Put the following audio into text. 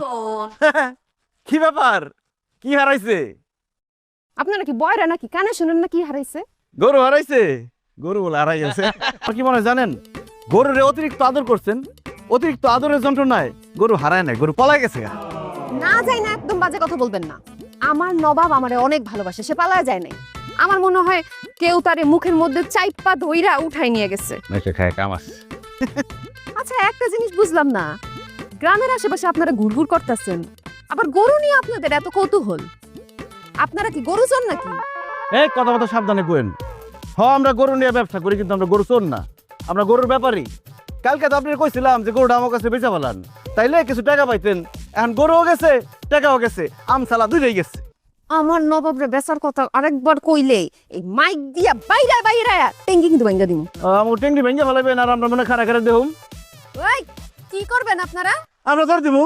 শোন। কি ব্যাপার? কি হারাইছে? আপনারা কি বয়রা নাকি কানে শুনেন না কি হারাইছে? গরু হারাইছে? গরু বলে হারাই গেছে। কি মনে হয় জানেন, গরুরে অতিরিক্ত আদর করছেন, অতিরিক্ত আদরের যন্ত্রণায় গরু হারায় নাই, গরু পলাই গেছে গা। না যাই না, একদম বাজে কথা বলবেন না। আমার নবাব আমারে অনেক ভালোবাসে, সে পালায় যায় নাই। আমার মনে হয় কেউ তারে মুখের মধ্যে চাইপা ধইরা উঠাই নিয়ে গেছে। মেখে খায় কামাস। আচ্ছা, একটা জিনিস বুঝলাম না, গ্রামের আশেপাশে আপনারা ঘুরঘুর করতেছেন, আবার গরু নিয়ে আপনাদের এত কৌতূহল। আপনারা কি গরু চোর নাকি? এই কথা কথা সাবধানে কোয়েন। আমরা গরু নিয়ে ব্যবসা করি, কিন্তু আমরা গরু চোর না, আমরা গরুর ব্যাপারী। কালকে তো আপনি কইছিলাম যে গরুটা আমার কাছে বেচা ফেলান, তাইলে কিছু টাকা পাইতেন। এখন গরুও গেছে, টাকাও গেছে, আমসালা দুইটাই গেছে। আমার নবাবরে বেচার কথা আরেকবার কইলে এই মাইক দিয়া বাইরা বাইরা টেঙ্গি কিন্তু ভাঙ্গা দিমু। আমার টেঙ্গি ভেঙে ফেলাবেন, আর আমরা মনে খারা খারা দেহুম, ওই কি করবেন আপনারা? আমরা ধর দিব।